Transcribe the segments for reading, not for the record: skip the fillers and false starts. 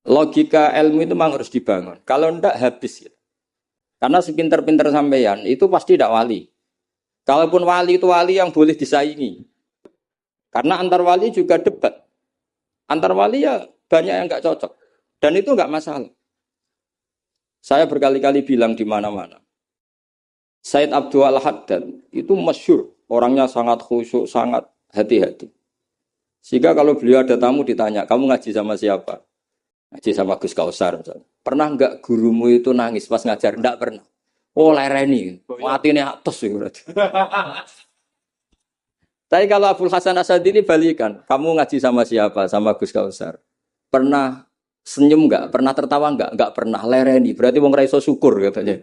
Logika ilmu itu memang harus dibangun. Kalau ndak habis gitu. Karena sepinter-pinter sampeyan itu pasti tidak wali. Kalaupun wali itu wali yang boleh disaingi. Karena antar wali juga debat. Antar wali ya banyak yang nggak cocok. Dan itu nggak masalah. Saya berkali-kali bilang di mana-mana. Said Abdul Al-Haddad itu masyhur. Orangnya sangat khusyuk, sangat hati-hati. Sehingga kalau beliau ada tamu ditanya, kamu ngaji sama siapa? Ngaji sama Gus Kausar misalnya. Pernah enggak gurumu itu nangis pas ngajar? Enggak pernah. Oh lereni, mati ini atas ya berarti. Tapi kalau Abdul Hasan Asadili balikan, kamu ngaji sama siapa? Sama Gus Kausar. Pernah senyum enggak? Pernah tertawa enggak? Enggak pernah, lereni. Berarti wong ra iso syukur katanya.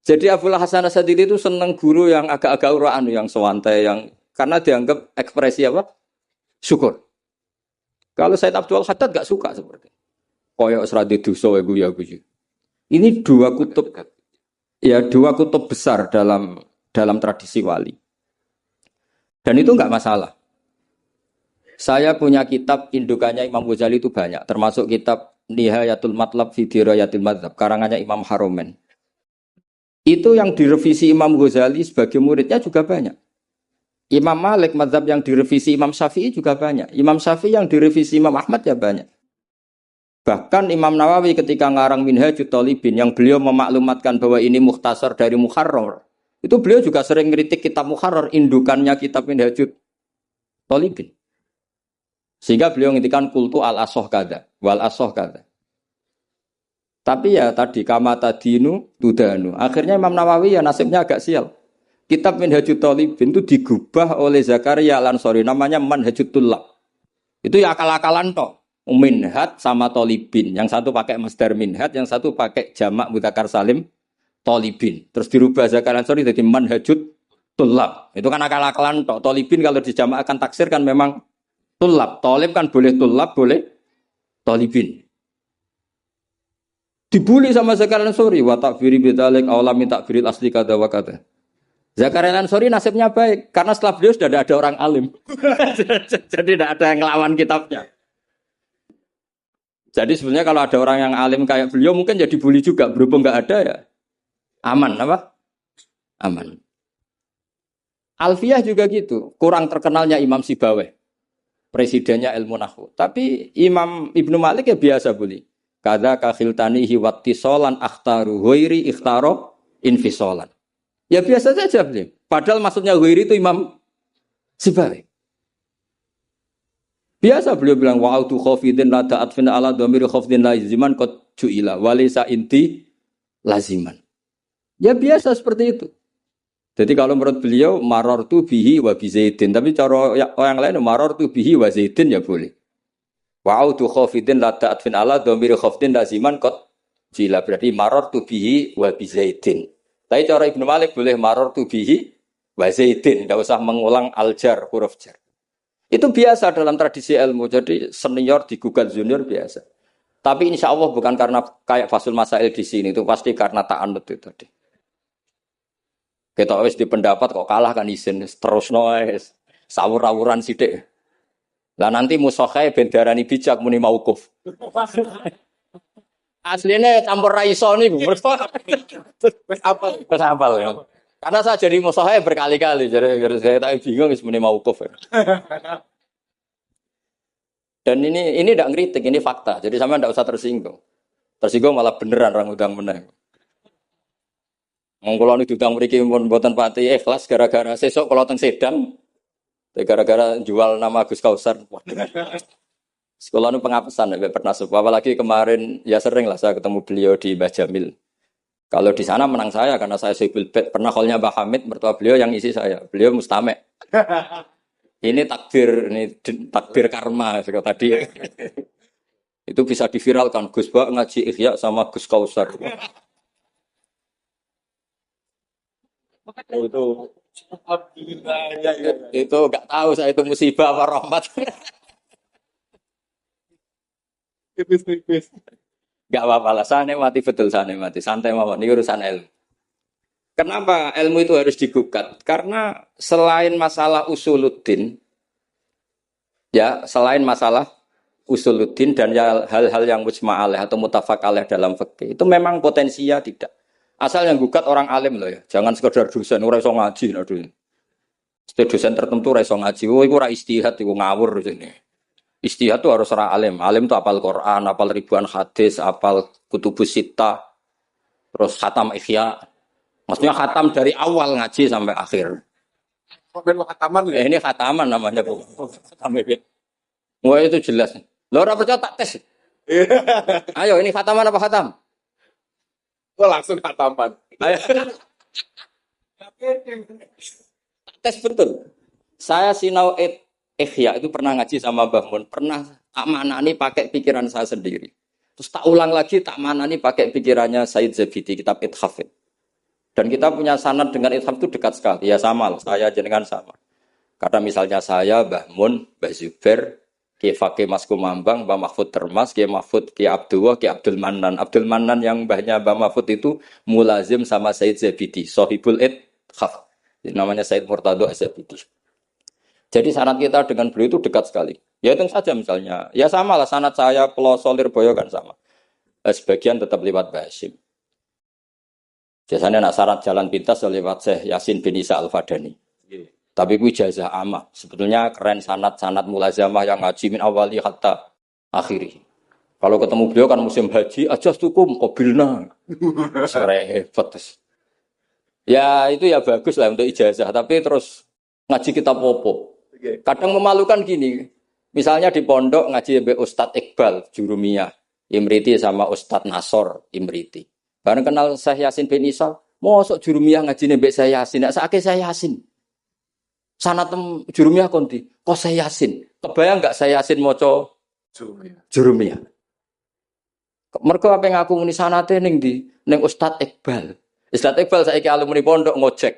Jadi Abdul Hasan Asadili itu seneng guru yang agak-agak uraan, yang sewantai, yang karena dianggap ekspresi apa? Syukur. Kalau Said Abdul Haddad enggak suka seperti itu. Koyok seradi dosa ya guyu. Ini dua kutub, ya dua kutub besar dalam tradisi wali. Dan itu enggak masalah. Saya punya kitab indukannya Imam Ghazali itu banyak, termasuk kitab Nihayatul Matlab fi Dirayatil Madzhab karangannya Imam Haromen. Itu yang direvisi Imam Ghazali sebagai muridnya juga banyak. Imam Malik mazhab yang direvisi Imam Syafi'i juga banyak. Imam Syafi'i yang direvisi Imam Ahmad ya banyak. Bahkan Imam Nawawi ketika ngarang Minhajut Thalibin yang beliau memaklumatkan bahwa ini mukhtasar dari Muharrar. Itu beliau juga sering kritik kitab Muharrar, indukannya kitab Minhajut Thalibin. Sehingga beliau ngintikan kultu al-asoh kada, wal asoh kada. Tapi ya tadi kama tadinu tudanu. Akhirnya Imam Nawawi ya nasibnya agak sial. Kitab Minhajut Thalibin itu digubah oleh Zakaria Al-Ansori namanya Manhajut Tullab. Itu ya akal-akalan toh. Minhaj sama Thalibin. Yang satu pakai masdar minhaj, yang satu pakai jamak mudzakkar salim Thalibin. Terus dirubah Zakaria Al-Ansori jadi Manhajut Tullab. Itu kan akal-akalan toh. Thalibin kalau dijamak akan taksir kan memang Tullab. Thalib kan boleh Tullab, boleh Thalibin. Dibully sama Zakaria Al-Ansori, wa takfiri bidzalik aulami takfiril asli kada wa kada. Zakaria Al-Ansori nasibnya baik karena setelah beliau sudah ada orang alim. Jadi tidak ada yang ngelawan kitabnya. Jadi sebenarnya kalau ada orang yang alim kayak beliau mungkin jadi bully juga, berhubung nggak ada ya aman apa? Aman. Alfiyah juga gitu, kurang terkenalnya Imam Sibawayh, presidennya ilmu nahwu. Tapi Imam Ibnu Malik ya biasa bully. Kada kakhiltanihi wattisolan akhtaru ghairi ikhtaro infisolan. Ya biasa saja beliau. Padahal maksudnya ghairi itu Imam Sibawayh. Biasa beliau bilang wa'autu khafidin la ta'atfin ala dhamiri khafdin laziman qad ju'ila walisa inti laziman. Ya biasa seperti itu. Jadi kalau menurut beliau marartu bihi wa bi zaidin, tapi cara yang lain marartu bihi wa zaidin ya boleh. Wa'autu khafidin la ta'atfin ala dhamiri khafdin laziman qad ju'ila, berarti marartu bihi wa bi zaidin. Tapi cara Ibnu Malik boleh marartu bihi wa zaidin, tidak usah mengulang al-jar, huruf jar. Itu biasa dalam tradisi ilmu. Jadi senior digugat junior biasa. Tapi insya Allah bukan karena kayak Fasul Masail di sini. Itu pasti karena ta'anut itu tadi. Kita wis di pendapat kok kalah kan izin. Terus noes. Sawur-awuran sidik. Lah nanti musokhai bendarani bijak muni mauquf. Aslinya campur raiso nih. Wis apal ya. Karena saya jadi musokhai berkali-kali. Jadi saya tak bingung muni mauquf. Dan ini tidak ngeritik, ini fakta. Jadi sama tidak usah tersinggung. Tersinggung malah beneran orang udang menang. Mengkulon itu udang mereka membuatan pati ikhlas gara-gara sesok kalau teng sedang, gara-gara jual nama Gus Kausar. Sekolah itu pengapesan, pernah sebuah. Apalagi kemarin ya sering lah saya ketemu beliau di Mbah Jamil. Kalau di sana menang saya karena saya sibuk bet. Pernah callnya Mbah Hamid, mertua beliau yang isi saya. Beliau mustame'. Ini takdir karma tadi. Itu bisa diviralkan. Gus Bak ngaji Ihya sama Gus Kausar. Itu nggak tahu saya itu musibah apa rahmat. Gak apa-apa lah, saya mati betul, saya mati santai mawon. Ini urusan ilmu. Kenapa ilmu itu harus digugat? Karena selain masalah usuluddin, ya selain masalah usuluddin dan hal-hal yang mujma' alaih atau mutafaq alaih dalam fikih itu memang potensinya tidak. Asal yang gugat orang alim loh ya. Jangan sekedar dosen ora iso ngaji lho. Dosen tertentu ora iso ngaji. Oh iku ora istihad iku ngawur ini. Istihad itu harus orang alim. Alim itu apal Quran, apal ribuan hadis, apal kutubus sittah, terus khatam Ihya. Maksudnya khatam dari awal ngaji sampai akhir. Khataman ya? Ini khataman namanya Bu. Wah itu jelas. Lo ora percaya tak tes. Ayo ini khataman apa khatam? Gue langsung khataman. Ayo. Tes betul. Saya sinau Ihya itu pernah ngaji sama Mbah Mun, pernah tak manani pakai pikiran saya sendiri. Terus tak ulang lagi tak manani pakai pikirannya Said Zabidi kitab Ithaf. Dan kita punya sanad dengan Ithaf itu dekat sekali. Ya sama lah, saya jenengan sama. Karena misalnya saya, Mbah Mun, Mbah Zubair, Ki Fakih Mas Kumambang, Mbah Mahfud Termas, Ki Mahfud, Ki Abdullah, Ki Abdul Manan. Abdul Manan yang mbahnya Mbah Mahfud itu mulazim sama Said Zabidi, Sohibul Ithaf. Namanya Said Murtado Az-Zabidi. Jadi sanad kita dengan beliau itu dekat sekali. Ya itu saja misalnya. Ya sama lah sanad saya Peloso Lirboyo kan sama. Sebagian tetap lewat Mbah Hasyim. Biasanya nak syarat jalan pintas lewat Syekh Yasin bin Isa Al-Fadani. Tapi gue ijazah amah. Sebetulnya keren sanad mulazamah yang ngaji min awali hatta akhiri. Kalau ketemu beliau kan musim haji, ajastukum qabilna. Repot. Ya itu ya bagus lah untuk ijazah. Tapi terus ngaji kitab popo. Kadang memalukan gini. Misalnya di pondok ngaji sampai Ustadz Iqbal Jurumiyah, Imriti sama Ustadz Nasor Imriti. Bareng kenal Syekh Yasin bin Isa, mosok Jurumiyah ngaji mbek saya Yasin, nek sakake saya Yasin. Sanatem Jurumiyah konti, kok saya Yasin. Kebayang enggak saya Yasin maca Jurumiyah. Mergo apa ngaku muni sanate ning ndi? Ning Ustadz Iqbal. Ustadz Iqbal saiki alumni pondok ngojek.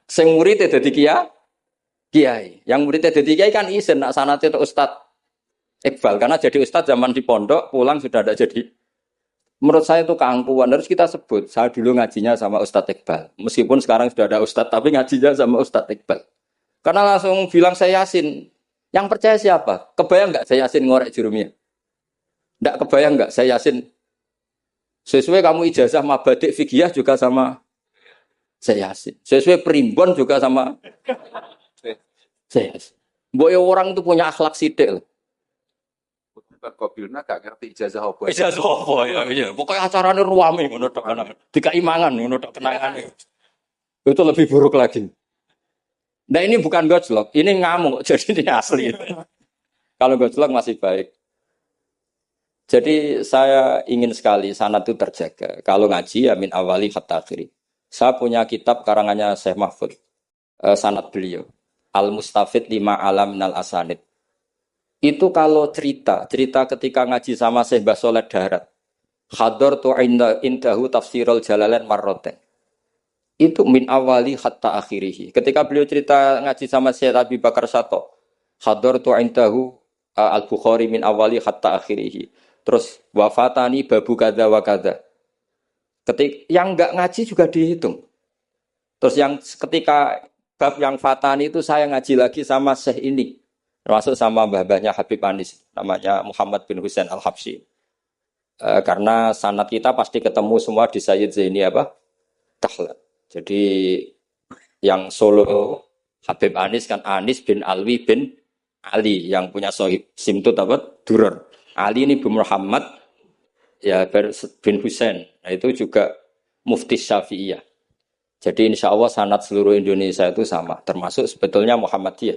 Sing murid dadi kiai. Yang muridnya dadi kiai kan isin nak sanate itu Ustadz Iqbal karena jadi ustadz zaman di pondok pulang sudah ada jadi. Menurut saya itu keangkuhan, harus kita sebut. Saya dulu ngajinya sama Ustadz Iqbal. Meskipun sekarang sudah ada Ustadz, tapi ngajinya sama Ustadz Iqbal. Karena langsung bilang saya Yasin. Yang percaya siapa? Kebayang nggak saya Yasin ngorek Jurumiyah? Nggak kebayang nggak saya Yasin? Sesuai kamu ijazah mabadik fikih juga sama saya Yasin. Sesuai perimbon juga sama saya Yasin. Boy orang itu punya akhlak sidik. Kobilna gak ngerti ijazah apa. Ijazah apa ya? Iya. Pokoknya acaranya ruame ngono tok kan. Dikaimangan ngono tok kenangane. Itu lebih buruk lagi. Nah ini bukan gojlok, ini ngamuk. Jadi ini asli. Kalau gojlok masih baik. Jadi saya ingin sekali sanad itu terjaga. Kalau ngaji ya min awali hatta akhiri. Saya punya kitab karangannya Syekh Mahfud. Sanad beliau. Al-Mustafid lima alam minal asanid. Itu kalau cerita ketika ngaji sama Syekh Mbah Soleh Darat. Hadar tu indahu tafsirul jalalain marroten. Itu min awali hatta akhirihi. Ketika beliau cerita ngaji sama Syekh Abi Bakar Sato. Hadar tu indahu al-Bukhari min awali hatta akhirihi. Terus wafatani babu kada wa kada. Yang enggak ngaji juga dihitung. Terus yang ketika bab yang fatani itu saya ngaji lagi sama Syekh ini. Termasuk sama mbah-mbahnya Habib Anis, namanya Muhammad bin Husain Al-Habsyi. Karena sanad kita pasti ketemu semua di Sayyid Zaini Dahlan. Jadi yang solo Habib Anis kan Anis bin Alwi bin Ali yang punya sohib simtut Duror. Ali ini bin Muhammad ya bin Husain. Nah, itu juga mufti Syafi'iyah. Jadi insya Allah sanad seluruh Indonesia itu sama, termasuk sebetulnya Muhammadiyah.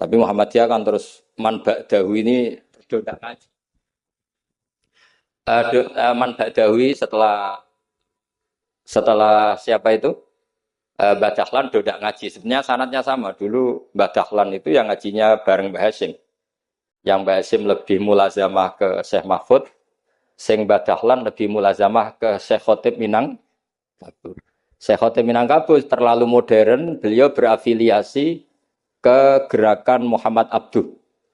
Tapi Muhammadiyah kan terus man ba'dahu ini tidak ngaji. Man ba'dahu setelah siapa itu? Mbah Dahlan tidak ngaji. Sebenarnya sanadnya sama. Dulu Mbah Dahlan itu yang ngajinya bareng Mbah Hasyim. Yang Mbah Hasyim lebih mulazamah ke Syekh Mahfud. Sing Mbah Dahlan lebih mulazamah ke Syekh Khotib Minangkabau. Syekh Khotib Minangkabau terlalu modern. Beliau berafiliasi ke gerakan Muhammad Abduh.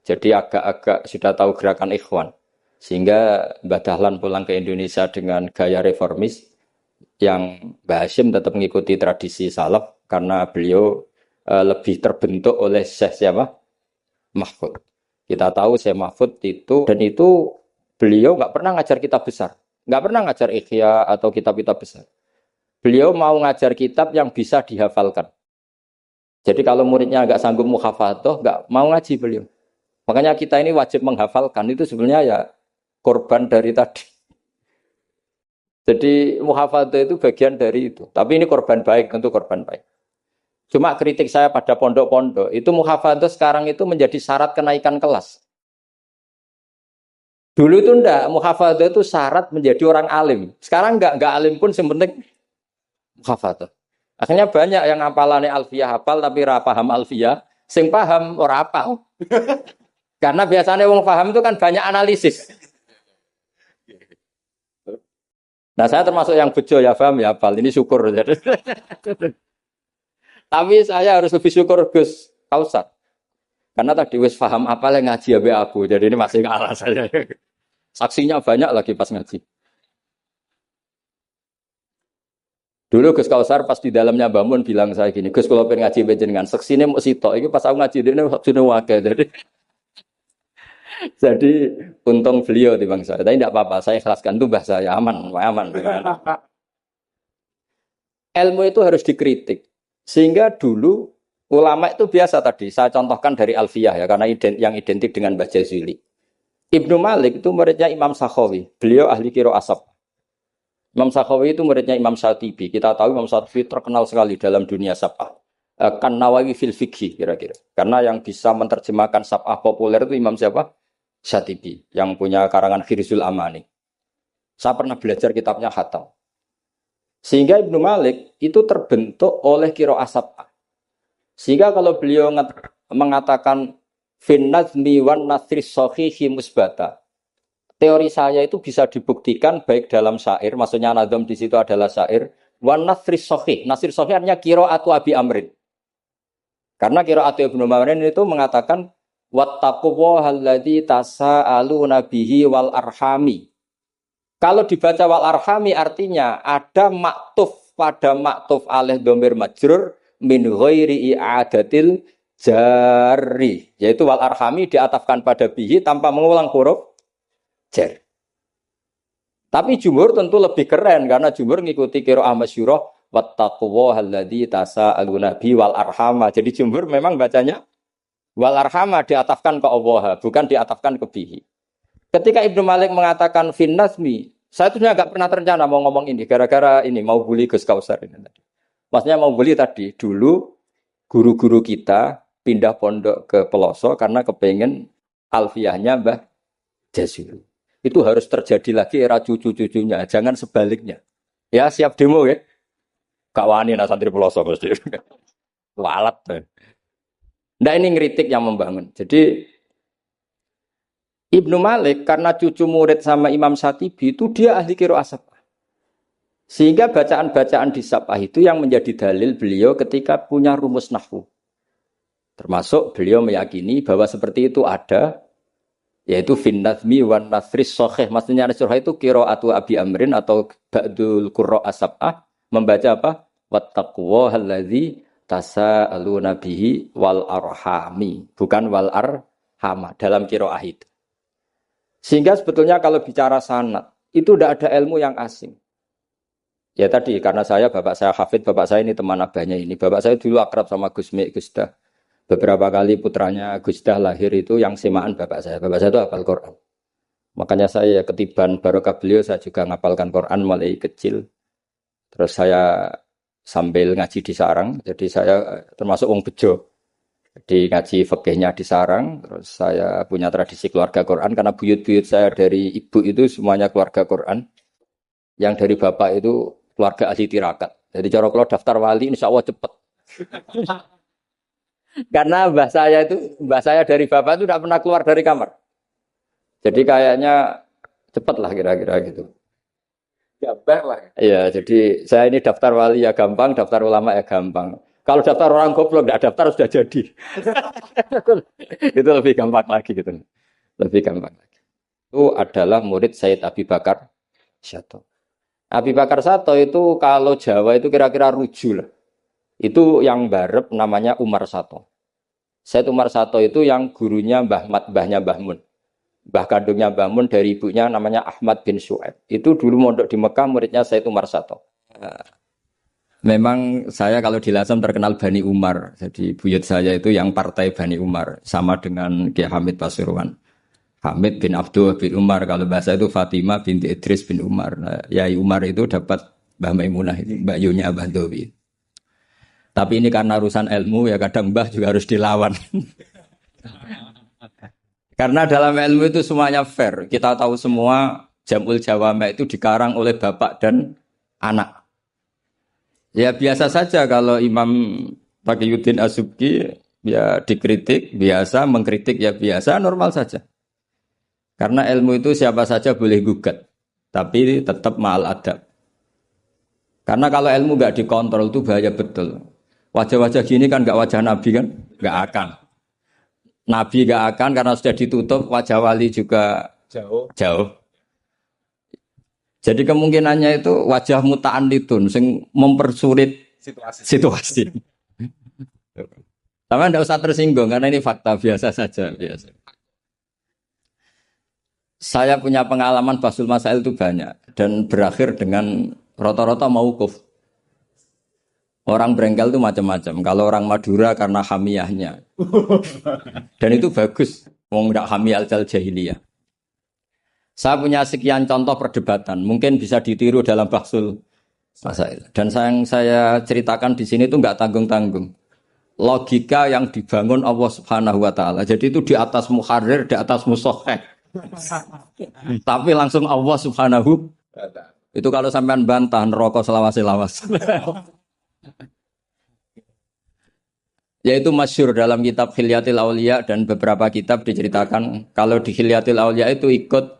Jadi agak-agak sudah tahu gerakan Ikhwan. Sehingga Mbah Dahlan pulang ke Indonesia dengan gaya reformis yang Mbah Hasyim tetap mengikuti tradisi salaf karena beliau lebih terbentuk oleh Syekh siapa? Mahfud. Kita tahu Syekh Mahfud itu, dan itu beliau nggak pernah ngajar kitab besar. Nggak pernah ngajar Ikhya atau kitab-kitab besar. Beliau mau ngajar kitab yang bisa dihafalkan. Jadi kalau muridnya nggak sanggup muhafadzah, nggak mau ngaji beliau. Makanya kita ini wajib menghafalkan, itu sebenarnya ya korban dari tadi. Jadi muhafadzah itu bagian dari itu. Tapi ini korban baik, tentu korban baik. Cuma kritik saya pada pondok-pondok, itu muhafadzah sekarang itu menjadi syarat kenaikan kelas. Dulu itu enggak, muhafadzah itu syarat menjadi orang alim. Sekarang enggak alim pun yang penting muhafadzah. Akhirnya banyak yang hafalannya alfiyah hafal tapi ora paham alfiyah, sing paham ora hafal. Karena biasanya wong paham itu kan banyak analisis. Nah saya termasuk yang bejo ya paham ya hafal, ini syukur. Tapi saya harus lebih syukur Gus Kausar. Karena tadi wis paham apa yang ngaji abe aku, jadi ini masih kalah saya. Saksinya banyak lagi pas ngaji. Dulu Gus Kausar pas di dalamnya bangun bilang saya gini, Gus kalau pengen ngaji dengan saksinya mau sitok, ini pas aku ngaji ini saksinya wakil, jadi untung beliau di bangsa. Tapi tidak apa-apa, saya ikhlaskan itu bahasa saya aman. Ilmu itu harus dikritik, sehingga dulu ulama itu biasa tadi, saya contohkan dari Alfiyah ya, karena yang identik dengan Mbah Jazuli. Ibnu Malik itu muridnya Imam Sakhawi, beliau ahli qiraah asab. Imam Sakhawi itu muridnya Imam Syatibi. Kita tahu Imam Syatibi terkenal sekali dalam dunia sab'ah. Kan Nawawi fil fikhi kira-kira. Karena yang bisa menerjemahkan sab'ah populer itu Imam siapa? Syatibi, yang punya karangan Khirzul Amani. Saya pernah belajar kitabnya Hatam. Sehingga Ibnu Malik itu terbentuk oleh qiraah sab'ah. Sehingga kalau beliau mengatakan fin nazmi wan nasri sahihi musbata, teori saya itu bisa dibuktikan baik dalam syair, maksudnya nazam di situ adalah syair, wan nasri sahih. Nasri sahih artinya qiraatu Abi Amrin. Karena qiraatu Ibnu Amrin itu mengatakan wattaqullahalladzi tasaaluna bihi wal arhami. Kalau dibaca wal arhami artinya ada maktuf pada maktuf alih dhamir majrur min ghairi i'adatil jari, yaitu wal arhami diatafkan pada bihi tanpa mengulang huruf jar. Tapi jumhur tentu lebih keren karena jumhur ngikuti qiraah masyhurah wattaqullahalladzi tasaaluna bihi wal arhama. Jadi jumhur memang bacanya wal arhama diatafkan ke Allah, bukan diatafkan ke bihi. Ketika Ibnu Malik mengatakan fin nazmi, saya tuh nggak pernah terencana mau ngomong ini gara-gara ini mau bully Gus Kausar ini tadi. Maksudnya mau bully tadi, dulu guru-guru kita pindah pondok ke pelosok karena kepengen alfiyahnya Mbah Jazuli. Itu harus terjadi lagi era cucu-cucunya, jangan sebaliknya. Ya siap demo ya. Gak wani nak santri pelosok mesti. Walat. Nah ini ngeritik yang membangun. Jadi Ibnu Malik karena cucu murid sama Imam Syatibi itu dia ahli qiraah sab'ah. Sehingga bacaan-bacaan di sab'ah itu yang menjadi dalil beliau ketika punya rumus nahwu. Termasuk beliau meyakini bahwa seperti itu ada, yaitu fin nazmi wan nasri sahih. Maksudnya nasrah itu qiraatu Abi Amrin atau ba'dul qurra as-sab'ah membaca apa? Wattaqullahalladzi tasaaluna bihi wal arhami, bukan wal arhama dalam qiraah itu. Sehingga sebetulnya kalau bicara sanad itu tidak ada ilmu yang asing. Ya tadi karena bapak saya hafid, bapak saya ini teman abahnya ini. Bapak saya dulu akrab sama Gus Mek, Gus Dah. Beberapa kali putranya Gus Dah lahir itu yang semaan bapak saya. Bapak saya itu hafal Quran. Makanya saya ketiban barokah beliau, saya juga ngapalkan Quran mulai kecil. Terus saya sambil ngaji di sarang, jadi saya termasuk wong bejo. Jadi ngaji fikihnya di sarang, terus saya punya tradisi keluarga Quran karena buyut-buyut saya dari ibu itu semuanya keluarga Quran. Yang dari bapak itu keluarga ahli tirakat. Jadi cara kalau daftar wali insya Allah cepet. Karena mbah saya dari bapak itu tidak pernah keluar dari kamar. Jadi kayaknya cepet lah kira-kira gitu. Gampang lah. Iya, jadi saya ini daftar wali ya gampang, daftar ulama ya gampang. Kalau daftar orang goblok tidak daftar sudah jadi. Itu lebih gampang lagi gitu. Lebih gampang lagi. Itu adalah murid Sayyid Abi Bakar Syato. Abi Bakar Syato itu kalau Jawa itu kira-kira ruju lah. Itu yang barep namanya Umar Syato. Said Umar Sato itu yang gurunya Mbah Mat, mbahnya Mbah Mun. Mbah kandungnya Mbah Mun dari ibunya namanya Ahmad bin Syuaib. Itu dulu mondok di Mekah, muridnya Said Umar Sato. Memang saya kalau di Lasem terkenal Bani Umar. Jadi buyut saya itu yang partai Bani Umar. Sama dengan Kiai Hamid Pasuruan. Hamid bin Abdul bin Umar. Kalau bahasa itu Fatimah binti Idris bin Umar. Nah, Yai Umar itu dapat Mbah Maimunah ini, Mbak Yunya Abah Dowi. Tapi ini karena urusan ilmu ya kadang Mbah juga harus dilawan. Karena dalam ilmu itu semuanya fair. Kita tahu semua Jamul Jawame itu dikarang oleh bapak dan anak. Ya biasa saja kalau Imam Taqiyuddin As-Subki ya dikritik biasa, mengkritik ya biasa, normal saja. Karena ilmu itu siapa saja boleh gugat. Tapi tetap ma'al adab. Karena kalau ilmu nggak dikontrol itu bahaya betul. Wajah-wajah gini kan nggak wajah Nabi kan? Nggak akan. Nabi nggak akan karena sudah ditutup, wajah wali juga jauh. Jadi kemungkinannya itu wajah muta'anitun sing mempersulit situasi. Tapi tidak usah tersinggung karena ini fakta biasa saja. Biasa. Saya punya pengalaman Basul Masail itu banyak dan berakhir dengan rata-rata mauquf. Orang berengkel itu macam-macam. Kalau orang Madura karena hamiyahnya. Dan itu bagus. Wong ndak hamiyah al-jahiliyah. Saya punya sekian contoh perdebatan. Mungkin bisa ditiru dalam Basul Masail. Dan yang saya ceritakan di sini itu nggak tanggung-tanggung. Logika yang dibangun Allah Subhanahu wa taala. Jadi itu di atas muharrir, di atas musoheh. Tapi langsung Allah Subhanahu. Itu kalau sampean bantah neraka selawas-lawas. Yaitu masyhur dalam kitab Hilyatil Auliya dan beberapa kitab diceritakan kalau di Hilyatil Auliya itu ikut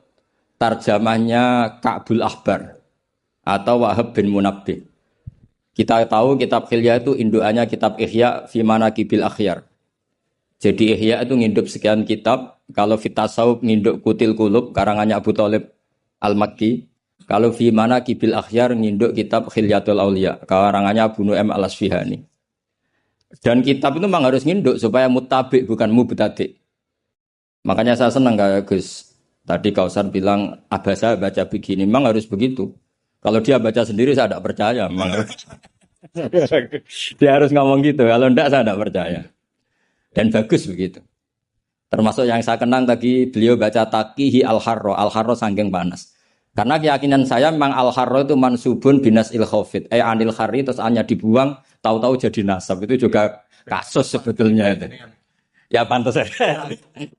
tarjamahnya Ka'bul Ahbar atau Wahab bin Munabbih. Kita tahu kitab Hilya itu indukannya kitab Ihya fi Manaqibil Akhyar. Jadi Ihya itu nginduk sekian kitab, kalau Fitasawuf nginduk Kutil Qulub karangannya Abu Thalib Al-Makki. Kalau fi Manaqibil Akhyar nginduk kitab Hilyatul Auliya karangannya Abu Nu'aim Al-Asfihani. Dan kitab itu memang harus nginduk supaya muttabi bukan mubtadi. Makanya saya senang kayak Gus. Tadi Kausar bilang Abasa baca begini, memang harus begitu. Kalau dia baca sendiri saya tidak percaya. Memang dia harus ngomong gitu. Kalau tidak saya tidak percaya. Dan bagus begitu. Termasuk yang saya kenang tadi beliau baca Taqihi Al-Harro. Al-Harro saking panas. Karena keyakinan saya memang Al-Harro itu mansubun binas il-khofid. Anil khari terus hanya dibuang, tahu-tahu jadi nasab. Itu juga kasus sebetulnya itu. Ya pantas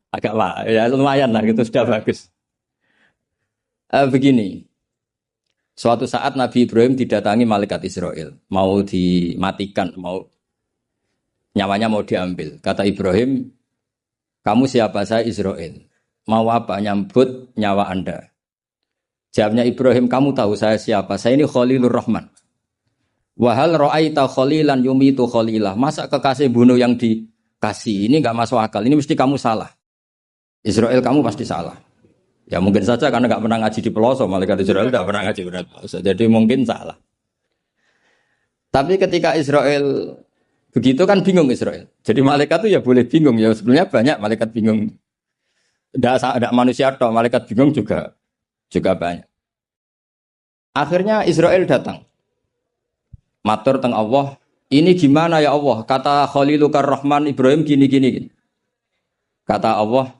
agak lah, ya lumayan lah, gitu sudah bagus. Begini, suatu saat Nabi Ibrahim didatangi malaikat Israel. Mau dimatikan, nyawanya mau diambil. Kata Ibrahim, kamu siapa? Saya Israel. Mau apa? Nyambut nyawa Anda. Jawabnya Ibrahim, kamu tahu saya siapa? Saya ini Khalilur Rahman. Wahal ra'aita khalilan yumitu khalilah. Masa kekasih bunuh yang dikasih? Ini enggak masuk akal. Ini mesti kamu salah. Israel kamu pasti salah. Ya mungkin saja karena enggak pernah ngaji di pelosok. Malaikat Israel enggak pernah ngaji di pelosok. Jadi mungkin salah. Tapi ketika Israel begitu kan bingung Israel. Jadi malaikat itu ya boleh bingung. Ya sebenarnya banyak malaikat bingung. Tidak manusia atau malaikat bingung juga banyak. Akhirnya Israel datang. Matur teng Allah, ini gimana ya Allah? Kata Khalilukar Rahman Ibrahim gini. Kata Allah,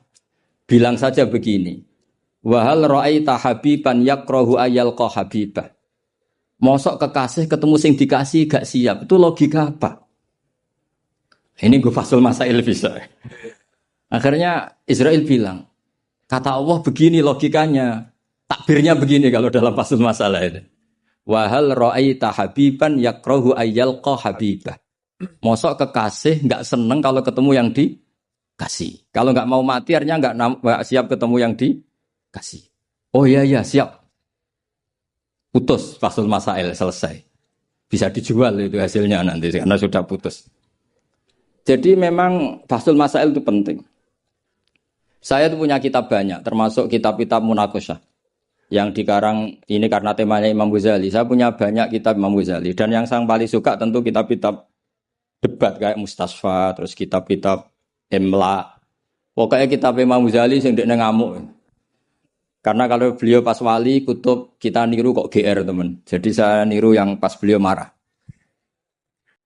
bilang saja begini. Wahal ra'aita habiban yakrahu ayyalqa habibah. Mosok kekasih ketemu sing dikasih gak siap. Itu logika apa? Ini gue fasul masail bisa. Akhirnya Israel bilang, kata Allah begini logikanya. Takbirnya begini kalau dalam fasul masalah itu. Wahal ra'aita habiban yakrahu ayyalqa habibah. Mosok kekasih enggak seneng kalau ketemu yang dikasih. Kalau enggak mau mati artinya enggak siap ketemu yang dikasih. Oh iya siap. Putus fasul masail selesai. Bisa dijual itu hasilnya nanti karena sudah putus. Jadi memang fasul masail itu penting. Saya itu punya kitab banyak termasuk kitab-kitab munaqasyah. Yang dikarang ini karena temanya Imam Ghazali. Saya punya banyak kitab Imam Ghazali. Dan yang saya paling suka tentu kitab-kitab debat kayak Mustasfa, terus kitab-kitab Imla. Pokoknya kitab Imam Ghazali sing ndekne ngamuk. Karena kalau beliau pas wali kutub kita niru kok GR teman. Jadi saya niru yang pas beliau marah.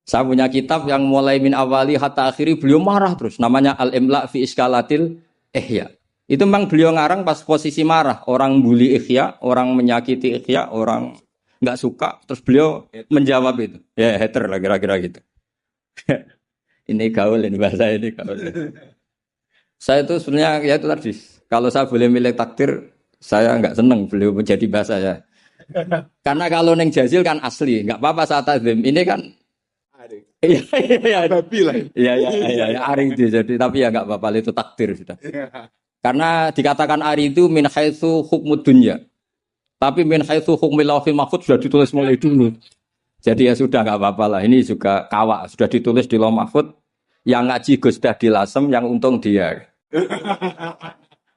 Saya punya kitab yang mulai min awali hatta akhiri beliau marah terus. Namanya Al-Imla fi Iskalatil Ihya. Itu memang beliau ngarang pas posisi marah. Orang bully Ihya, orang menyakiti Ihya, orang nggak suka. Terus beliau menjawab itu. Ya hater lah kira-kira gitu. Ini gaul ini bahasa ini gaul. Saya itu sebenarnya ya itu tadi. Kalau saya boleh milih takdir, saya nggak seneng beliau menjadi bahasa ya. Karena kalau neng jazil kan asli, nggak apa-apa saat tazim. Ini kan iya iya Babi lah. iya iya ari itu jadi tapi ya nggak apa-apa itu takdir sudah. Karena dikatakan ari itu min haitsu hukmud dunya. Tapi min haitsu hukmil lauhil mahfuz sudah ditulis mulai dulu. Jadi ya sudah nggak apa-apa lah. Ini juga kawak sudah ditulis di lauh mahfuz. Yang ngaji Gus Dah di Lasem, yang untung dia.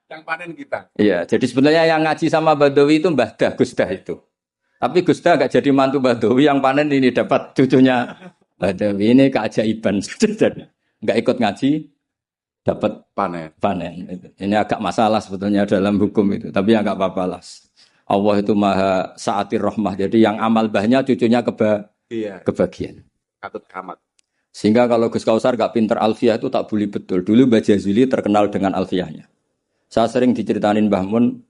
Yang panen kita. Iya, jadi sebenarnya yang ngaji sama Badawi itu Mbah Dah, Gus Dah itu. Tapi Gus Dah gak jadi mantu Badawi, yang panen ini dapat cucunya Badawi. Ini keajaiban. Gak ikut ngaji, dapat panen. Ini agak masalah sebetulnya dalam hukum itu. Tapi ya gak apa-apa lah. Allah itu maha sa'atir rahmah. Jadi yang amal bahnya cucunya kebagian. Katut kamat. Sehingga kalau Gus Kausar gak pinter alfiah itu tak bully betul. Dulu Mbah Jazuli terkenal dengan alfiahnya. Saya sering diceritain Mbah Mun,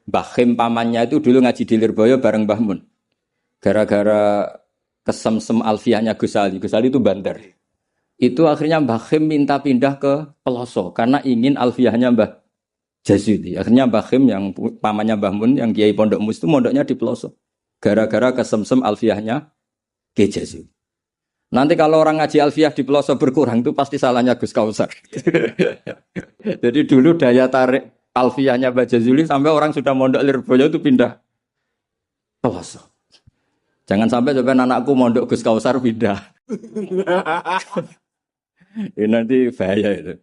Mbah Khim pamannya itu dulu ngaji di Lirboyo bareng Mbah Mun. Gara-gara kesemsem alfiahnya Gus Ali. Gus Ali itu bandar. Itu akhirnya Mbah Khim minta pindah ke Peloso karena ingin alfiahnya Mbah Jazuli. Akhirnya Mbah Khim yang pamannya Mbah Mun yang Kiai Pondok Mus itu mondoknya di Peloso. Gara-gara kesemsem alfiahnya Kiai Jazuli. Nanti kalau orang ngaji alfiah di Peloso berkurang itu pasti salahnya Gus Kausar. Jadi dulu daya tarik alfiahnya Mbah Jazuli sampai orang sudah mondok Lirboyo itu pindah Peloso. Jangan sampai coba anakku mondok Gus Kausar pindah. Ini nanti bahaya itu.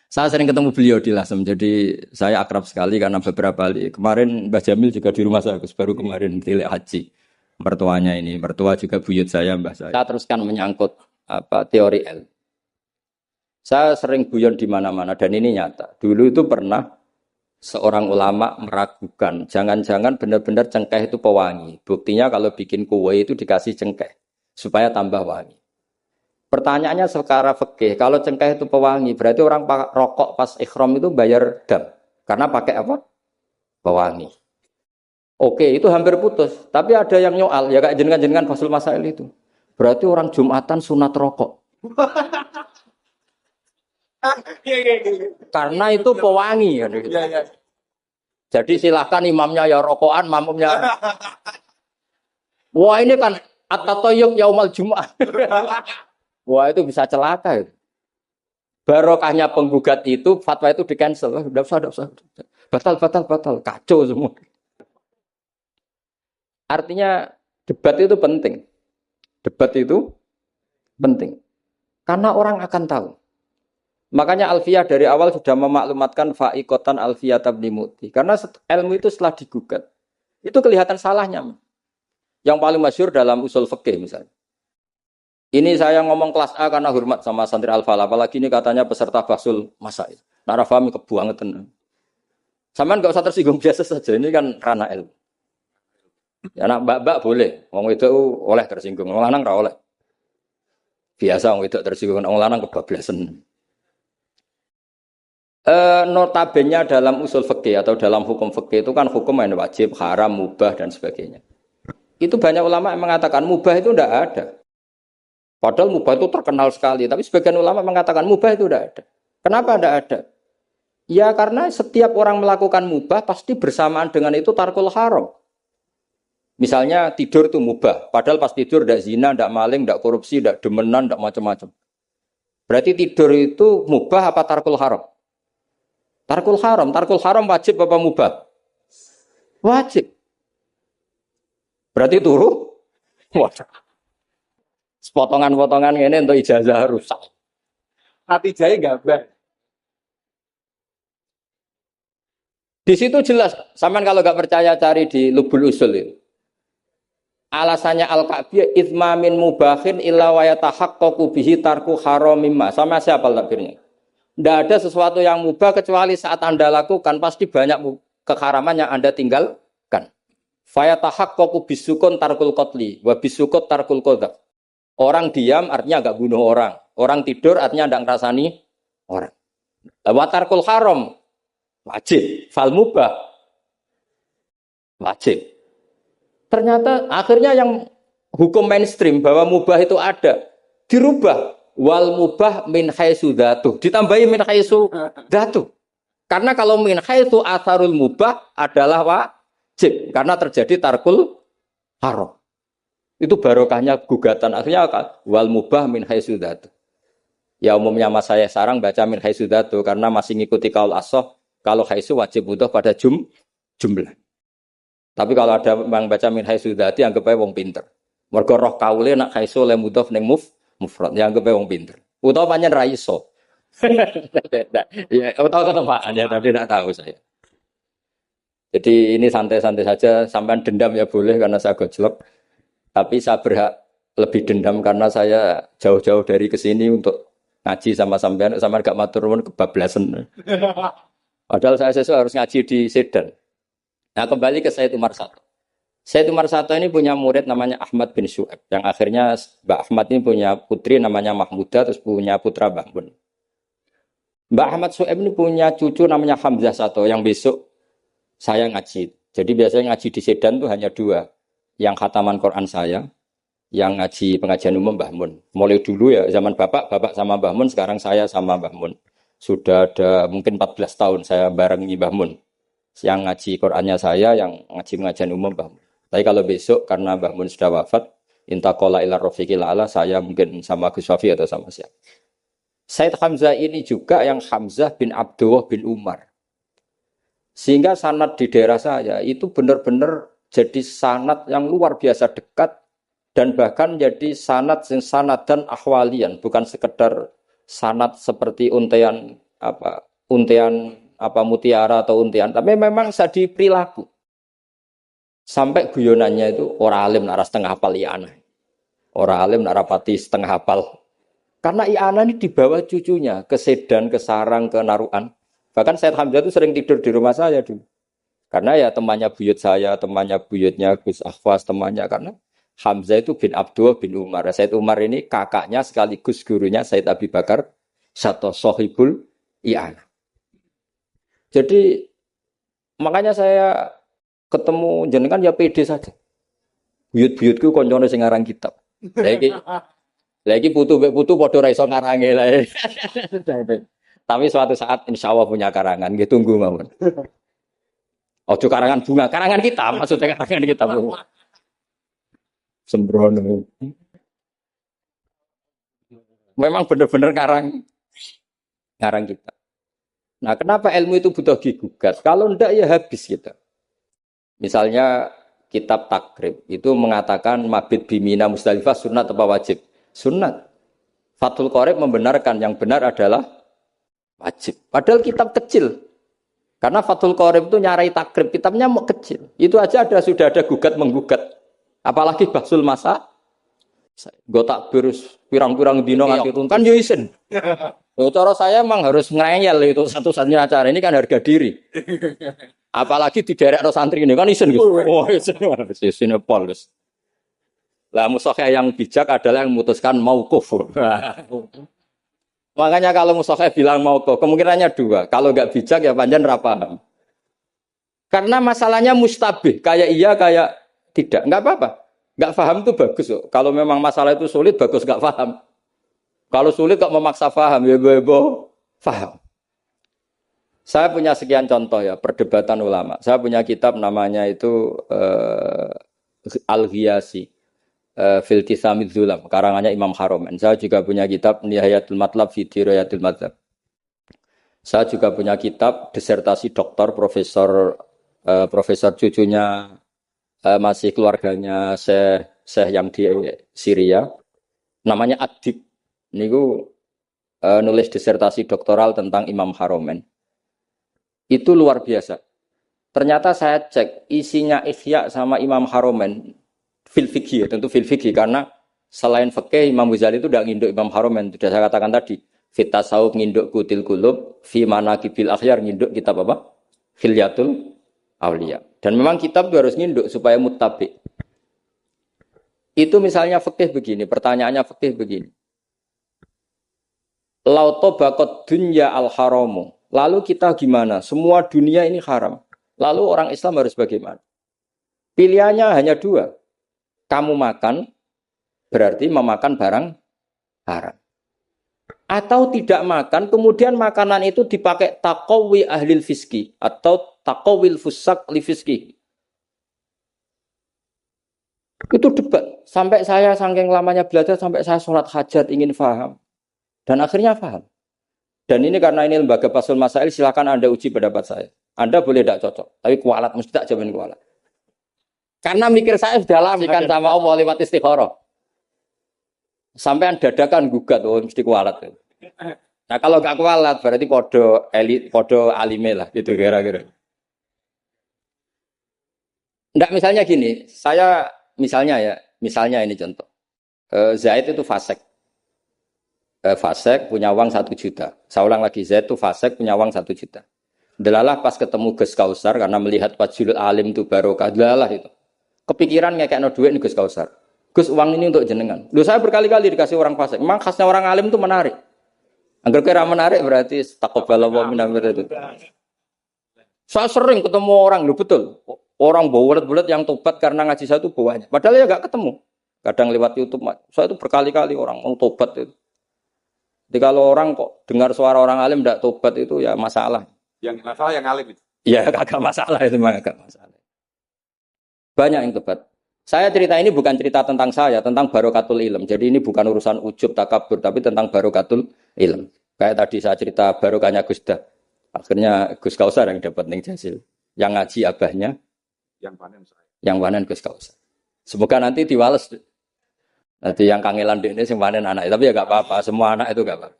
Saya sering ketemu beliau di Lasem, jadi saya akrab sekali karena beberapa kali. Kemarin Mbah Jamil juga di rumah saya, baru kemarin tilek haji. Mertuanya ini, mertua juga buyut saya, mbah saya. Saya teruskan menyangkut teori L. Saya sering guyon di mana-mana dan ini nyata. Dulu itu pernah seorang ulama meragukan, jangan-jangan benar-benar cengkeh itu pewangi. Buktinya kalau bikin kue itu dikasih cengkeh supaya tambah wangi. Pertanyaannya secara fikih, kalau cengkeh itu pewangi, berarti orang rokok pas ikhram itu bayar dam karena pakai apa? Pewangi. Oke, itu hampir putus. Tapi ada yang nyoal, ya kayak jenengan-jenengan Fasul Masail itu. Berarti orang Jumatan sunat rokok. Karena itu pewangi. Jadi silahkan imamnya ya rokokan, makmumnya. Wah ini kan at-tatayyub yaumal Jum'ah. Wah itu bisa celaka. Itu. Barokahnya penggugat itu, fatwa itu di-cancel. Tidak usah. Batal. Kacau semua. Artinya debat itu penting. Debat itu penting. Karena orang akan tahu. Makanya Alfiyah dari awal sudah memaklumatkan fa'iqatan Alfiyah tabnimuti. Karena ilmu itu setelah digugat. Itu kelihatan salahnya. Yang paling masyhur dalam usul fikih misalnya. Ini saya ngomong kelas A karena hormat sama santri Al-Falah. Apalagi ini katanya peserta Fasul Masail. Nara fahmi kebuangetan. Samaan gak usah tersinggung biasa saja. Ini kan ranah ilmu. Ya anak mbak-mbak boleh, wong itu oleh tersinggung, wong lanang ra oleh. Biasa wong itu tersinggung, wong lanang kebablasan. Notabene dalam usul fikih atau dalam hukum fikih itu kan hukum yang wajib, haram, mubah dan sebagainya. Itu banyak ulama yang mengatakan mubah itu tidak ada. Padahal mubah itu terkenal sekali, tapi sebagian ulama mengatakan mubah itu tidak ada. Kenapa tidak ada? Ya karena setiap orang melakukan mubah pasti bersamaan dengan itu tarkul haram. Misalnya tidur itu mubah, padahal pas tidur tidak zina, tidak maling, tidak korupsi, tidak demenan, tidak macam-macam. Berarti tidur itu mubah apa tarkul haram? Tarkul haram wajib apa mubah? Wajib. Berarti turu? Wajib. Potongan-potongan ini untuk ijazah rusak. Hati jaya gambar. Di situ jelas, sampean kalau nggak percaya cari di Lubul Usul itu. Alasannya Al-Ka'biyah itsma min mubahin illa wa yatahaqqaqu bihi tarku haramimma. Sama siapa takbirnya? Tidak ada sesuatu yang mubah kecuali saat Anda lakukan pasti banyak keharaman yang Anda tinggalkan. Fayatahaqqaqu bisukun tarkul qatli wa bisukut tarkul qadha. Orang diam artinya enggak bunuh orang. Orang tidur artinya enggak ngerasani orang. Wa tarkul haram wajib, fal mubah wajib. Ternyata akhirnya yang hukum mainstream bahwa mubah itu ada dirubah wal mubah min haitsu dzatuh ditambahi min haitsu dzatuh. Karena kalau min haitsu atharul mubah adalah wajib karena terjadi tarkul haram. Itu barokahnya gugatan akhirnya wal mubah min haitsu dzatuh. Ya umumnya mas saya sarang baca min haitsu dzatuh karena masih ngikuti kaul ashah kalau haitsu wajib butuh pada jumlah. Tapi kalau ada yang baca min haitsu dzati anggap ae wong pinter. Mergo roh kaule nak haitsu le mudhof ning mufrad ya anggap ae wong pinter. Utawa pancen ra iso. Ya utawa ketepaan ya tapi tidak tahu saya. Jadi ini santai-santai saja sampean dendam ya boleh karena saya gojlok. Tapi saya berhak lebih dendam karena saya jauh-jauh dari kesini untuk ngaji sama sampean gak matur nuwun kebablasan. Padahal saya sesuai harus ngaji di Sedan. Nah kembali ke Said Umar Sato. Said Umar Sato ini punya murid namanya Ahmad bin Syu'aib. Yang akhirnya Mbak Ahmad ini punya putri namanya Mahmudah, terus punya putra Mbah Mun. Mbak Ahmad Syu'aib ini punya cucu namanya Hamzah Sato, yang besok saya ngaji. Jadi biasanya ngaji di Sedan itu hanya dua. Yang khataman Quran saya, yang ngaji pengajian umum Mbah Mun. Mulai dulu ya, zaman bapak sama Mbah Mun, sekarang saya sama Mbah Mun. Sudah ada mungkin 14 tahun saya barengi Mbah Mun. Yang ngaji Qur'annya saya, yang ngaji pengajian umum Mbah Mun. Tapi kalau besok karena Mbah Mun sudah wafat, intaqala ila rafiqil a'la, saya mungkin sama Gus Wafi atau sama siapa. Said Hamzah ini juga yang Hamzah bin Abdullah bin Umar. Sehingga sanad di daerah saya itu benar-benar jadi sanad yang luar biasa dekat dan bahkan jadi sanad dan ahwalian, bukan sekedar sanad seperti untian mutiara atau untian, tapi memang sadi perilaku. Sampai guyonannya itu orang alim nara setengah hafal i'anah. Orang alim nara pati setengah hafal. Karena i'anah ini dibawa cucunya ke Sedan, ke Sarang, ke Naruan. Bahkan Said Hamzah itu sering tidur di rumah saya dulu. Karena ya temannya buyut saya, temannya buyutnya Gus Akhwas, temannya karena Hamzah itu bin Abdullah bin Umar. Said Umar ini kakaknya sekaligus gurunya Said Abi Bakar Sato Sohibul i'anah. Jadi makanya saya ketemu jenengan ya pede saja. Buyut-buyutku koncone sing ngarang kitab. Lagi putu padha ra iso ngarange lah. Tapi suatu saat insya Allah punya karangan, nggih tunggu mawon. Ojo karangan bunga, karangan kita, maksudnya karangan kita. Sembrono. Memang benar-benar karang kita. Nah, kenapa ilmu itu butuh digugat? Kalau enggak ya habis kita. Misalnya kitab Takrib itu mengatakan mabit bimina Musdalifah sunnat apa wajib? Sunnat. Fathul Qorib membenarkan yang benar adalah wajib. Padahal kitab kecil. Karena Fathul Qorib itu nyarai Takrib, kitabnya mau kecil. Itu aja sudah ada gugat menggugat. Apalagi Bahsul Masa. Gotak virus pirang-pirang dino nganti runtuh. Kan yo isin. Cara saya memang harus ngeyel itu satu-satunya acara ini kan harga diri. Apalagi di daerah santri ini kan isin gitu. Oh isin pol guys. Lah musuhnya yang bijak adalah yang memutuskan mauquf. Makanya kalau musuhnya bilang mauquf kemungkinannya dua. Kalau nggak bijak ya panjang ra paham. Karena masalahnya mustabih, kayak iya kayak tidak, nggak apa-apa. Nggak paham itu bagus loh. Kalau memang masalah itu sulit bagus nggak paham. Kalau sulit kok memaksa paham ya paham. Saya punya sekian contoh ya perdebatan ulama. Saya punya kitab namanya itu Al-Ghiyasi fil Tisamid Zulam, karangannya Imam Haromen. Saya juga punya kitab Nihayatul Matlab fi Dirayatul Madzhab. Saya juga punya kitab disertasi doktor profesor cucunya masih keluarganya Syekh yang di Syria, namanya Adib. Niku nulis disertasi doktoral tentang Imam Haromen. Itu luar biasa. Ternyata saya cek isinya Ihya sama Imam Haromen fil fikih, tentu fil fikih karena selain fikih Imam Ghazali itu tidak nginduk Imam Haromen, sudah saya katakan tadi. Fit tasawuf nginduk kutil kulub, fi manaqibil akhyar nginduk kitab apa? Hilyatul Aulia. Dan memang kitab itu harus nginduk supaya muttabi. Itu misalnya fikih begini, pertanyaannya fikih begini. Lauto bakot dunya al haramu. Lalu kita gimana? Semua dunia ini haram. Lalu orang Islam harus bagaimana? Pilihannya hanya dua. Kamu makan, berarti memakan barang haram. Atau tidak makan, kemudian makanan itu dipakai taqawi ahlil fiski. Atau taqawil fusak li fiski. Itu debat. Sampai saya saking lamanya belajar, sampai saya sholat hajat ingin paham. Dan akhirnya paham. Dan ini karena ini lembaga Fathul Masail, silakan Anda uji pendapat saya. Anda boleh tidak cocok, tapi kualat, mesti tak jamin kualat. Karena mikir saya sudah lama kan sama Allah lewat istikharah. Sampai dadakan gugat, oh mesti kualat. Nah kalau gak kualat, berarti podo elit, podo alime lah, gitu kira-kira. Nggak misalnya gini, saya misalnya ini contoh. Zaid itu fasik. Fasek punya uang 1 juta. Saya ulang lagi, Z itu fasek punya uang 1 juta. Delalah pas ketemu Gus Kausar karena melihat wajhul alim itu barokah. Delalah itu. Kepikiran ngekekno duit nih Gus Kausar. Gus, uang ini untuk jenengan. Loh, saya berkali-kali dikasih orang fasek. Memang khasnya orang alim itu menarik. Angger kira menarik berarti taqabbalallahu minna itu. Saya sering ketemu orang, loh betul. Orang bulat-bulat yang tobat karena ngaji saya itu banyak. Padahal ya enggak ketemu. Kadang lewat YouTube, saya itu berkali-kali orang mau tobat itu. Jadi kalau orang kok dengar suara orang alim tidak tobat itu ya masalah. Yang masalah yang alim itu. Ya kagak masalah itu, agak masalah. Banyak yang tobat. Saya cerita ini bukan cerita tentang saya, tentang barokatul ilm. Jadi ini bukan urusan ujub takabur, tapi tentang barokatul ilm. Kayak tadi saya cerita barokahnya Gus Dah. Akhirnya Gus Kausar yang dapat ning Jasil. Yang ngaji abahnya, Yang panen saya. yang panen Gus Kausar. Semoga nanti diwales. Nanti yang kangelan ini sing panen anak, tapi ya gak apa-apa, semua anak itu gak apa-apa.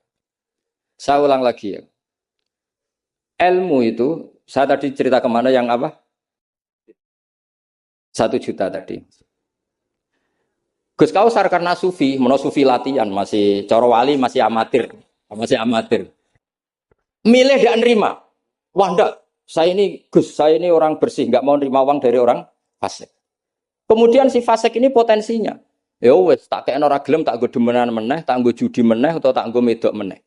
Saya ulang lagi ya. Ilmu itu, saya tadi cerita kemana yang apa? 1 juta tadi. Gus Kausar karena sufi, sufi latihan, masih coro wali, masih amatir. Milih dia nerima. Wah enggak, saya ini Gus, saya ini orang bersih, gak mau nerima uang dari orang fasik. Kemudian si fasik ini potensinya. Ya wes, tak kena ora gelem, tak nggo demenan meneh, tak nggo judi meneh atau tak nggo medok meneh.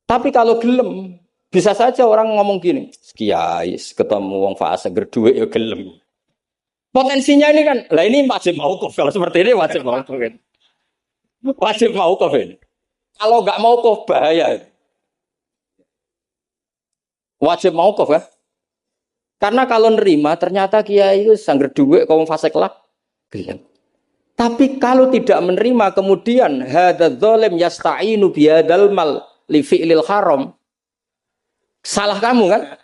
Tapi kalau gelem, bisa saja orang ngomong gini, kiai ketemu wong fasik gerduwe ya gelem. Potensinya ini kan, lah ini wajib mauquf, kalau seperti ini wajib mauquf kan. Wajib mauquf ini. Kalau enggak mauquf bahaya. Wajib mauquf kan? Karena kalau nerima ternyata kiai itu sangger duwe kok wong fasik lah. Gelem. Tapi kalau tidak menerima kemudian hadzal zalim yasta'inu bihadzal mal li fi'lil haram. Salah kamu kan?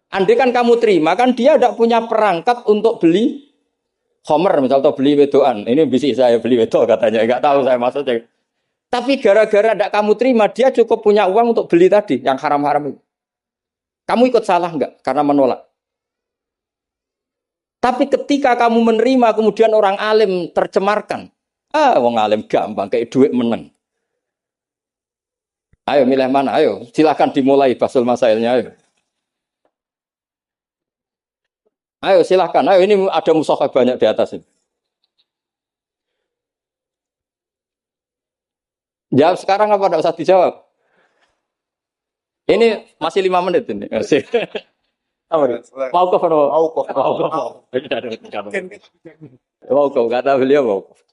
Andai kan kamu terima kan dia tidak punya perangkat untuk beli khamr misal atau beli wedoan. Ini bisa saya beli wedok katanya, enggak tahu saya maksudnya. Tapi gara-gara tidak kamu terima dia cukup punya uang untuk beli tadi yang haram-haram itu. Kamu ikut salah enggak karena menolak? Tapi ketika kamu menerima kemudian orang alim tercemarkan. Wong alim gampang kayak duit meneng. Ayo milih mana? Ayo silakan dimulai Fathul Masailnya ayo. Ayo silakan. Ayo ini ada mushaf banyak di atas ini. Jawab sekarang apa enggak usah dijawab? Ini masih 5 menit ini. Mauquf atau mauquf? Mauquf kata beliau mauquf.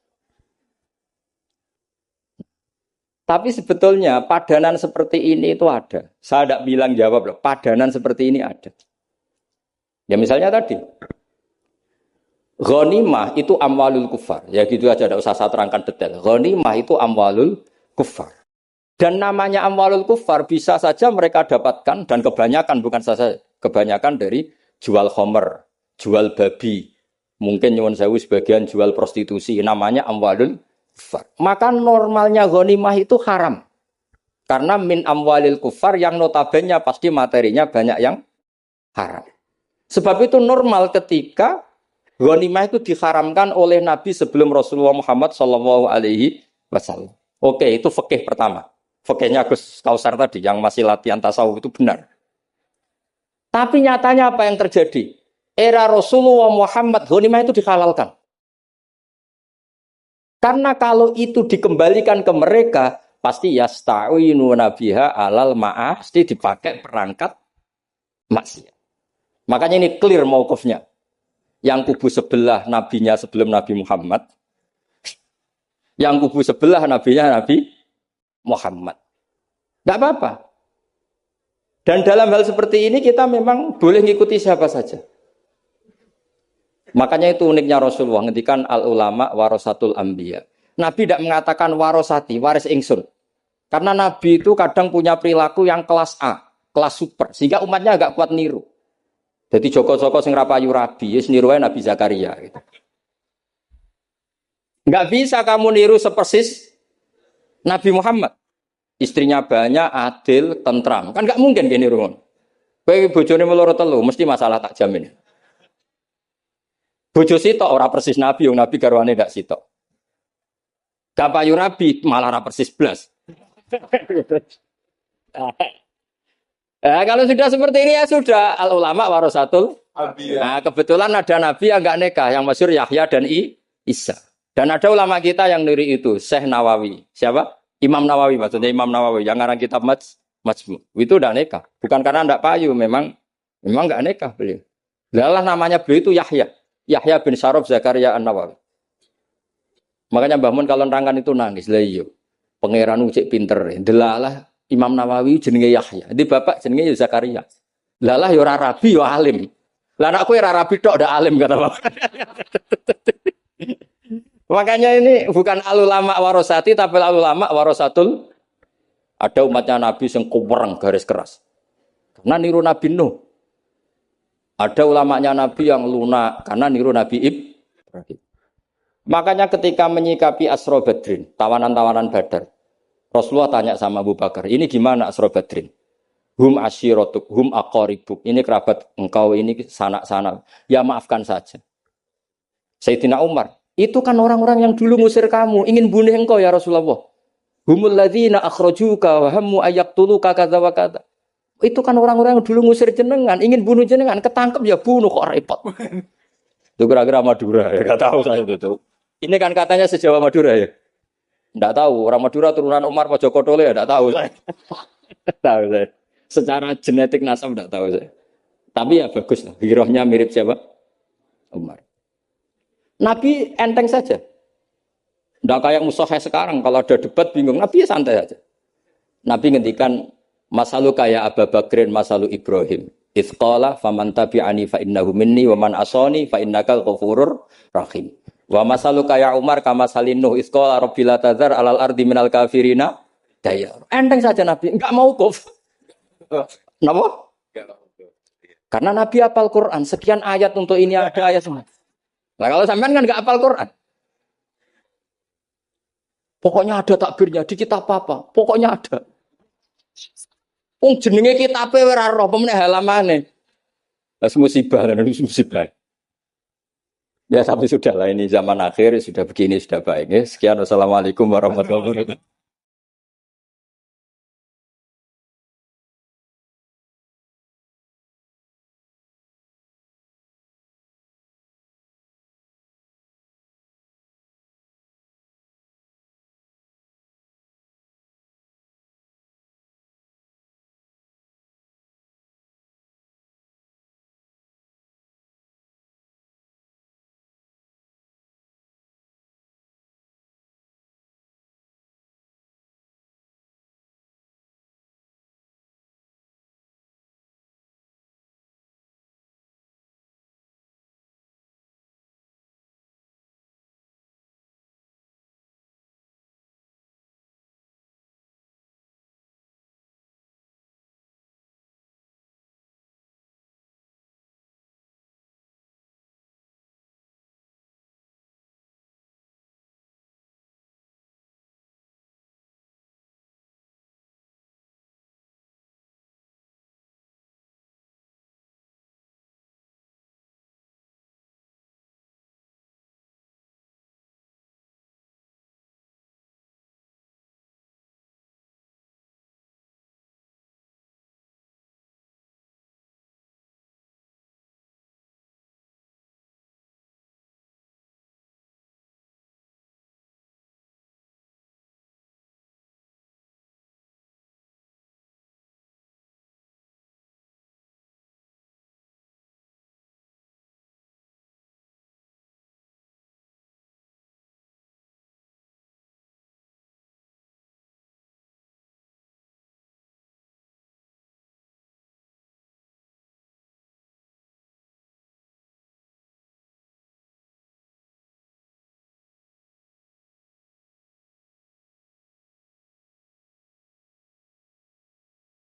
Tapi sebetulnya padanan seperti ini itu ada. Saya tidak bilang jawab loh. Padanan seperti ini ada. Ya misalnya tadi. Ghanimah itu amwalul kufar. Ya gitu aja, tidak usah saya terangkan detail. Ghanimah itu amwalul kufar. Dan namanya amwalul kufar bisa saja mereka dapatkan dan kebanyakan bukan saja kebanyakan dari jual khamr, jual babi, mungkin nyuwun sewu sebagian jual prostitusi, namanya amwalul kufar. Maka normalnya ghanimah itu haram. Karena min amwalil kufar yang notabene pasti materinya banyak yang haram. Sebab itu normal ketika Ghanimah itu diharamkan oleh Nabi sebelum Rasulullah Muhammad Shallallahu Alaihi Wasallam. Oke, itu fikih pertama. Fikihnya Gus Kausar tadi yang masih latihan tasawuf itu benar. Tapi nyatanya apa yang terjadi? Era Rasulullah Muhammad ghanimah itu dihalalkan. Karena kalau itu dikembalikan ke mereka, pasti yasta'inu nabiha alal ma'asti dipakai perangkat maksiat. Makanya ini clear mauqifnya. Yang kubu sebelah nabinya sebelum Nabi Muhammad. Yang kubu sebelah nabinya Nabi Muhammad. Tidak apa-apa. Dan dalam hal seperti ini kita memang boleh ngikuti siapa saja. Makanya itu uniknya Rasulullah ngendikan al ulama warasatul anbiya. Nabi tidak mengatakan warosati, waris ingsun. Karena Nabi itu kadang punya perilaku yang kelas A, kelas super, sehingga umatnya agak kuat niru. Jadi Joko-Joko sing rapayu rabi, yes niru Nabi Zakaria. Gitu. Nggak bisa kamu niru sepersis Nabi Muhammad. Istrinya banyak, adil, tentram. Kan nggak mungkin gini niru. Kowe bojone meloro telu, mesti masalah tak jamin. Bojo sitok ora persis Nabi, yang Nabi garwane ndak sitok. Gak payu rabi, malah ora persis blas. Kalau sudah seperti ini ya sudah al ulama warasatul anbiya. Nah, kebetulan ada nabi yang enggak nikah, yang masyhur Yahya dan Isa. Dan ada ulama kita yang niri itu, Syekh Nawawi. Siapa? Imam Nawawi, maksudnya Imam Nawawi yang ngarang kitab Majmu. Itu udah nikah. Bukan karena enggak payu, memang enggak nikah beliau. Lalah namanya beliau itu Yahya. Yahya bin Syaraf Zakaria An-Nawawi. Makanya Mbah Mun kalau nerangkan itu nangis. Lah iya. Pangeran cek pinter. Delalah Imam Nawawi jenenge Yahya. Di bapak jenenge Zakaria. Lalah ya ora rabi ya alim. Lah anakku ora rabi tok ndak alim kata bapak. Makanya ini bukan al ulama warosati tapi al ulama warasatul. Ada umatnya Nabi yang kuwereng garis keras. Karena niru Nabi Nuh. Ada ulamanya Nabi yang lunak karena niru Nabi Ibrahim. Makanya ketika menyikapi Asra Badrin, tawanan-tawanan Badar, Rasulullah tanya sama Abu Bakar, ini gimana Asra Badrin? Hum asyiratuk, hum aqaribuk. Ini kerabat engkau, ini sanak-sanak. Ya maafkan saja. Sayyidina Umar, itu kan orang-orang yang dulu ngusir kamu, ingin bunuh engkau ya Rasulullah. Humul ladzina akhrajuka wa hammu ayaqtuluka kadza wa kadza. Itu kan orang-orang yang dulu ngusir jenengan, ingin bunuh jenengan, ketangkep ya bunuh kok repot. Itu kira-kira Madura ya, enggak tahu saya itu. Ini kan katanya sejawa Madura ya. Enggak tahu, orang Madura turunan Umar Mojokerto ya enggak tahu saya. Tahu saya. Secara genetik nasab enggak tahu saya. Tapi ya bagus lah, hirohnya mirip siapa? Umar. Nabi enteng saja. Enggak kayak musuh sekarang kalau ada debat bingung, Nabi ya santai aja. Nabi ngendikan masalu kaya Abu Bakrin masalu Ibrahim. Itsqala faman tabi'ani fa innahu minni wa man asani fa innakal ghafurur rahim. Wa masalu kaya Umar kama salinnuh itsqala rabbil tadzar alal ardi minal kafirina dayar. Enteng saja Nabi, enggak mau kuf. Napa? Karena Nabi hafal Quran, sekian ayat untuk ini ada ayat semua. Nah kalau sampean kan enggak hafal Quran. Pokoknya ada takbirnya di kitab apa? Pokoknya ada. Wong jenenge kitabe ora roh pemene halamane. Las musibah dan musibah. Ya tapi sudahlah ini zaman akhir sudah begini sudah baik ya. Sekian wassalamualaikum warahmatullahi wabarakatuh.